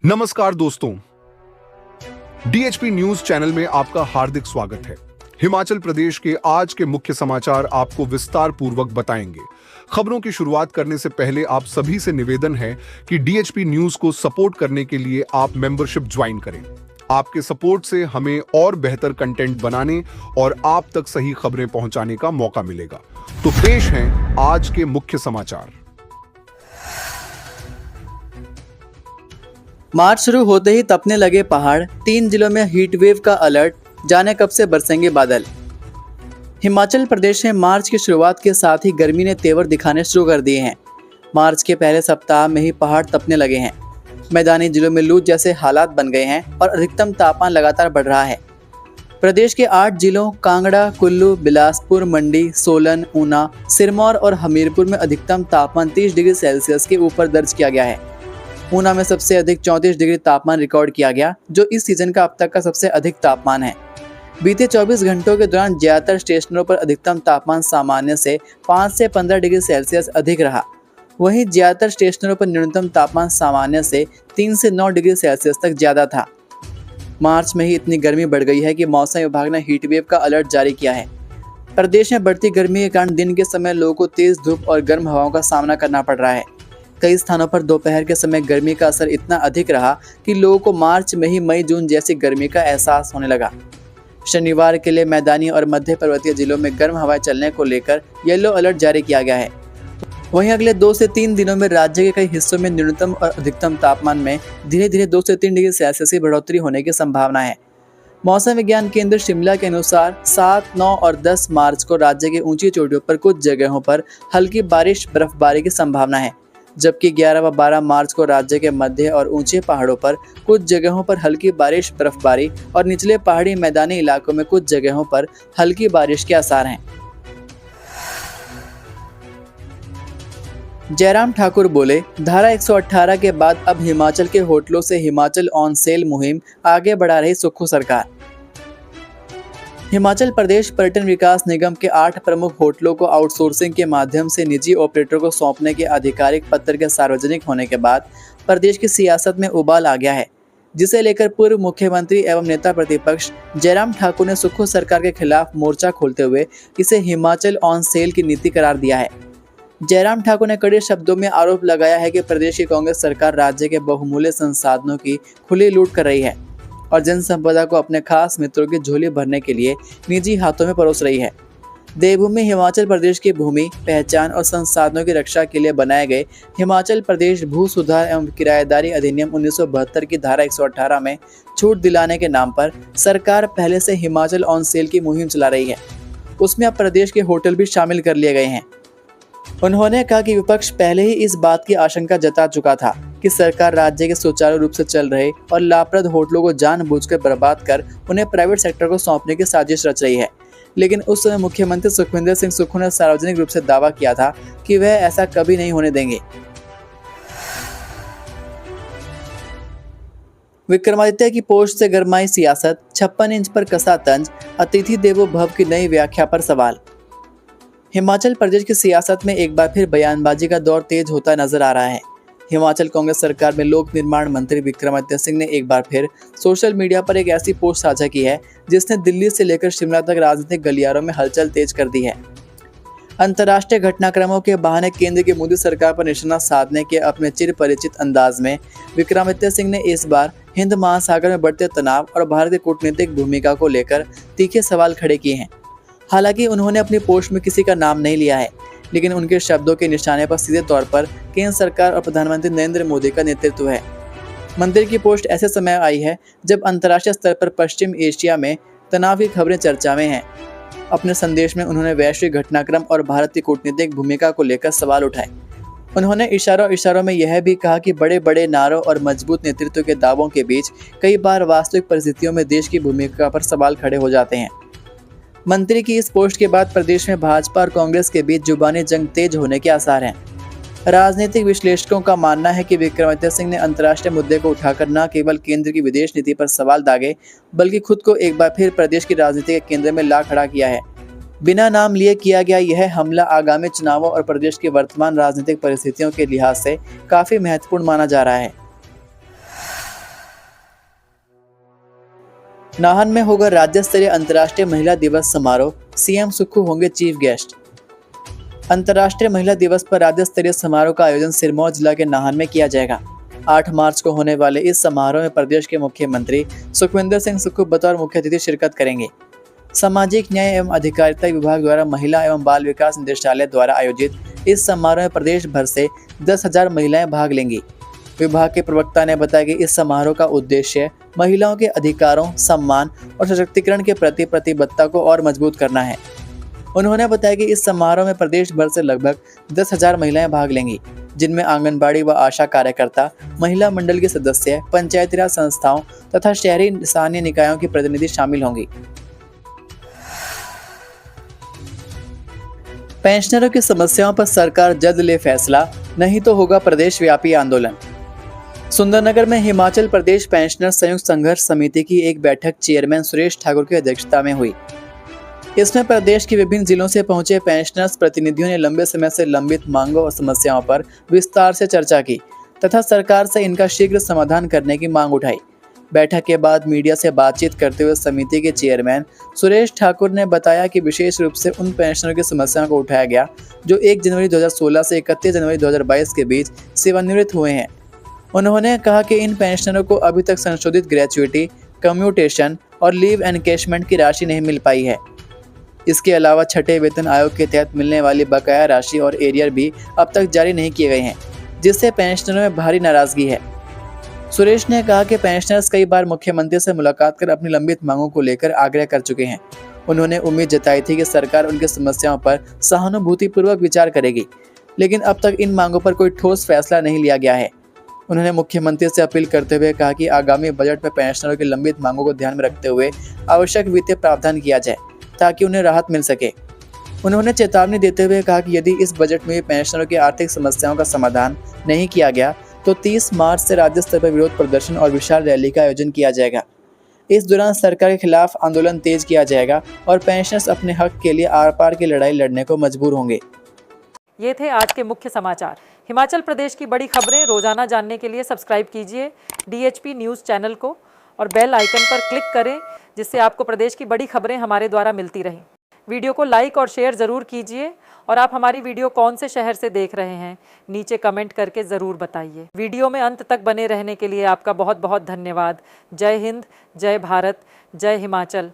नमस्कार दोस्तों, DHP news channel में आपका हार्दिक स्वागत है। हिमाचल प्रदेश के आज के मुख्य समाचार आपको विस्तार पूर्वक बताएंगे। खबरों की शुरुआत करने से पहले आप सभी से निवेदन है कि डीएचपी न्यूज को सपोर्ट करने के लिए आप मेंबरशिप ज्वाइन करें। आपके सपोर्ट से हमें और बेहतर कंटेंट बनाने और आप तक सही खबरें पहुंचाने का मौका मिलेगा। तो पेश हैं आज के मुख्य समाचार। मार्च शुरू होते ही तपने लगे पहाड़, 3 जिलों में हीट वेव का अलर्ट, जाने कब से बरसेंगे बादल। हिमाचल प्रदेश में मार्च की शुरुआत के साथ ही गर्मी ने तेवर दिखाने शुरू कर दिए हैं। मार्च के पहले सप्ताह में ही पहाड़ तपने लगे हैं। मैदानी जिलों में लू जैसे हालात बन गए हैं और अधिकतम तापमान लगातार बढ़ रहा है। प्रदेश के 8 जिलों कांगड़ा, कुल्लू, बिलासपुर, मंडी, सोलन, ऊना, सिरमौर और हमीरपुर में अधिकतम तापमान 30 डिग्री सेल्सियस के ऊपर दर्ज किया गया है। ऊना में सबसे अधिक 34 डिग्री तापमान रिकॉर्ड किया गया, जो इस सीजन का अब तक का सबसे अधिक तापमान है। बीते 24 घंटों के दौरान ज्यादातर स्टेशनों पर अधिकतम तापमान सामान्य से 5 से 15 डिग्री सेल्सियस अधिक रहा। वहीं ज्यादातर स्टेशनों पर न्यूनतम तापमान सामान्य से 3 से 9 डिग्री सेल्सियस तक ज्यादा था। मार्च में ही इतनी गर्मी बढ़ गई है कि मौसम विभाग ने हीट वेव का अलर्ट जारी किया है। प्रदेश में बढ़ती गर्मी के कारण दिन के समय लोगों को तेज धूप और गर्म हवाओं का सामना करना पड़ रहा है। कई स्थानों पर दोपहर के समय गर्मी का असर इतना अधिक रहा कि लोगों को मार्च में ही मई जून जैसी गर्मी का एहसास होने लगा। शनिवार के लिए मैदानी और मध्य पर्वतीय जिलों में गर्म हवाएं चलने को लेकर येलो अलर्ट जारी किया गया है। वहीं अगले 2 से 3 दिनों में राज्य के कई हिस्सों में न्यूनतम और अधिकतम तापमान में धीरे धीरे 2 से 3 डिग्री सेल्सियस की बढ़ोतरी होने की संभावना है। मौसम विज्ञान केंद्र शिमला के अनुसार 7, 9 और 10 मार्च को राज्य के ऊंची चोटियों पर कुछ जगहों पर हल्की बारिश बर्फबारी की संभावना है, जबकि 11 व 12 मार्च को राज्य के मध्य और ऊंचे पहाड़ों पर कुछ जगहों पर हल्की बारिश बर्फबारी और निचले पहाड़ी मैदानी इलाकों में कुछ जगहों पर हल्की बारिश के आसार हैं। जयराम ठाकुर बोले, धारा 118 के बाद अब हिमाचल के होटलों से हिमाचल ऑन सेल मुहिम आगे बढ़ा रही सुक्खू सरकार। हिमाचल प्रदेश पर्यटन विकास निगम के 8 प्रमुख होटलों को आउटसोर्सिंग के माध्यम से निजी ऑपरेटर को सौंपने के आधिकारिक पत्र के सार्वजनिक होने के बाद प्रदेश की सियासत में उबाल आ गया है, जिसे लेकर पूर्व मुख्यमंत्री एवं नेता प्रतिपक्ष जयराम ठाकुर ने सुक्खू सरकार के खिलाफ मोर्चा खोलते हुए इसे हिमाचल ऑन सेल की नीति करार दिया है। जयराम ठाकुर ने कड़े शब्दों में आरोप लगाया है कि प्रदेश की कांग्रेस सरकार राज्य के बहुमूल्य संसाधनों की खुली लूट कर रही है और जन संपदा को अपने खास मित्रों की झोली भरने के लिए निजी हाथों में परोस रही है। देवभूमि हिमाचल प्रदेश की भूमि, पहचान और संसाधनों की रक्षा के लिए बनाए गए हिमाचल प्रदेश भू सुधार एवं किराएदारी अधिनियम 1972 की धारा 118 में छूट दिलाने के नाम पर सरकार पहले से हिमाचल ऑन सेल की मुहिम चला रही है। उसमें अब प्रदेश के होटल भी शामिल कर लिए गए हैं। उन्होंने कहा कि विपक्ष पहले ही इस बात की आशंका जता चुका था कि सरकार राज्य के सुचारू रूप से चल रहे और लाभप्रद होटलों को जानबूझकर बर्बाद कर उन्हें प्राइवेट सेक्टर को सौंपने की साजिश रच रही है। लेकिन उस समय मुख्यमंत्री सुखविंदर सिंह सुक्खू ने सार्वजनिक रूप से दावा किया था कि वह ऐसा कभी नहीं होने देंगे। विक्रमादित्य की पोस्ट से गरमाई सियासत, 56 इंच पर कसा तंज, अतिथि देवो भव की नई व्याख्या पर सवाल। हिमाचल प्रदेश की सियासत में एक बार फिर बयानबाजी का दौर तेज होता नजर आ रहा है। हिमाचल कांग्रेस सरकार में लोक निर्माण मंत्री विक्रमादित्य सिंह ने एक बार फिर सोशल मीडिया पर एक ऐसी पोस्ट साझा की है जिसने दिल्ली से लेकर शिमला तक राजनीतिक गलियारों में हलचल तेज कर दी है। अंतर्राष्ट्रीय घटनाक्रमों के बहाने केंद्र की मोदी सरकार पर निशाना साधने के अपने चिर परिचित अंदाज में विक्रमादित्य सिंह ने इस बार हिंद महासागर में बढ़ते तनाव और भारत की कूटनीतिक भूमिका को लेकर तीखे सवाल खड़े किए हैं। हालांकि उन्होंने अपनी पोस्ट में किसी का नाम नहीं लिया है, लेकिन उनके शब्दों के निशाने पर सीधे तौर पर केंद्र सरकार और प्रधानमंत्री नरेंद्र मोदी का नेतृत्व है। मंत्री की पोस्ट ऐसे समय आई है जब अंतर्राष्ट्रीय स्तर पर पश्चिम एशिया में तनाव की खबरें चर्चा में हैं। अपने संदेश में उन्होंने वैश्विक घटनाक्रम और भारत की कूटनीतिक भूमिका को लेकर सवाल उठाए। उन्होंने इशारों में यह भी कहा कि बड़े बड़े नारों और मजबूत नेतृत्व के दावों के बीच कई बार वास्तविक परिस्थितियों में देश की भूमिका पर सवाल खड़े हो जाते हैं। मंत्री की इस पोस्ट के बाद प्रदेश में भाजपा और कांग्रेस के बीच जुबानी जंग तेज होने के आसार हैं। राजनीतिक विश्लेषकों का मानना है कि विक्रमादित्य सिंह ने अंतर्राष्ट्रीय मुद्दे को उठाकर न केवल केंद्र की विदेश नीति पर सवाल दागे, बल्कि खुद को एक बार फिर प्रदेश की राजनीति के केंद्र में ला खड़ा किया है। बिना नाम लिए किया गया यह हमला आगामी चुनावों और प्रदेश की वर्तमान राजनीतिक परिस्थितियों के लिहाज से काफी महत्वपूर्ण माना जा रहा है। नाहन में होगा राज्य स्तरीय अंतर्राष्ट्रीय महिला दिवस समारोह, सीएम सुक्खू होंगे चीफ गेस्ट। अंतर्राष्ट्रीय महिला दिवस पर राज्य स्तरीय समारोह का आयोजन सिरमौर जिला के नाहन में किया जाएगा। 8 मार्च को होने वाले इस समारोह में प्रदेश के मुख्यमंत्री सुखविंदर सिंह सुक्खू बतौर मुख्य अतिथि शिरकत करेंगे। सामाजिक न्याय एवं अधिकारिता विभाग द्वारा महिला एवं बाल विकास निदेशालय द्वारा आयोजित इस समारोह में प्रदेश भर से 10,000 महिलाएं भाग लेंगी। विभाग के प्रवक्ता ने बताया कि इस समारोह का उद्देश्य महिलाओं के अधिकारों, सम्मान और सशक्तिकरण के प्रति प्रतिबद्धता को और मजबूत करना है। उन्होंने बताया कि इस समारोह में प्रदेश भर से लगभग 10,000 महिलाएं भाग लेंगी, जिनमें आंगनबाड़ी व आशा कार्यकर्ता, महिला मंडल के सदस्य, पंचायती राज संस्थाओं तथा शहरी स्थानीय निकायों की प्रतिनिधि शामिल होंगी। पेंशनरों की समस्याओं पर सरकार जल्द ले फैसला, नहीं तो होगा प्रदेश व्यापी आंदोलन। सुंदरनगर में हिमाचल प्रदेश पेंशनर संयुक्त संघर्ष समिति की एक बैठक चेयरमैन सुरेश ठाकुर की अध्यक्षता में हुई। इसमें प्रदेश के विभिन्न जिलों से पहुंचे पेंशनर्स प्रतिनिधियों ने लंबे समय से लंबित मांगों और समस्याओं पर विस्तार से चर्चा की तथा सरकार से इनका शीघ्र समाधान करने की मांग उठाई। बैठक के बाद मीडिया से बातचीत करते हुए समिति के चेयरमैन सुरेश ठाकुर ने बताया कि विशेष रूप से उन पेंशनरों की समस्याओं को उठाया गया जो 1 जनवरी 2016 से 31 जनवरी 2022 के बीच सेवानिवृत्त हुए हैं। उन्होंने कहा कि इन पेंशनरों को अभी तक संशोधित ग्रेच्युइटी, कम्यूटेशन और लीव एनकैशमेंट की राशि नहीं मिल पाई है। इसके अलावा छठे वेतन आयोग के तहत मिलने वाली बकाया राशि और एरियर भी अब तक जारी नहीं किए गए हैं, जिससे पेंशनरों में भारी नाराजगी है। सुरेश ने कहा कि पेंशनर्स कई बार मुख्यमंत्री से मुलाकात कर अपनी लंबित मांगों को लेकर आग्रह कर चुके हैं। उन्होंने उम्मीद जताई थी कि सरकार उनकी समस्याओं पर सहानुभूतिपूर्वक विचार करेगी, लेकिन अब तक इन मांगों पर कोई ठोस फैसला नहीं लिया गया है। उन्होंने मुख्यमंत्री से अपील करते हुए कहा कि आगामी बजट में पेंशनरों की लंबित मांगों को ध्यान में रखते हुए आवश्यक वित्तीय प्रावधान किया जाए ताकि उन्हें राहत मिल सके। उन्होंने चेतावनी देते हुए कहा कि यदि इस बजट में पेंशनरों की आर्थिक समस्याओं का समाधान नहीं किया गया तो 30 मार्च से राज्य स्तर पर विरोध प्रदर्शन और विशाल रैली का आयोजन किया जाएगा। इस दौरान सरकार के खिलाफ आंदोलन तेज किया जाएगा और पेंशनर्स अपने हक के लिए आर पार की लड़ाई लड़ने को मजबूर होंगे। ये थे आज के मुख्य समाचार। हिमाचल प्रदेश की बड़ी खबरें रोजाना जानने के लिए सब्सक्राइब कीजिए DHP न्यूज़ चैनल को और बेल आइकन पर क्लिक करें, जिससे आपको प्रदेश की बड़ी खबरें हमारे द्वारा मिलती रहें। वीडियो को लाइक और शेयर ज़रूर कीजिए और आप हमारी वीडियो कौन से शहर से देख रहे हैं नीचे कमेंट करके ज़रूर बताइए। वीडियो में अंत तक बने रहने के लिए आपका बहुत बहुत धन्यवाद। जय हिंद, जय भारत, जय हिमाचल।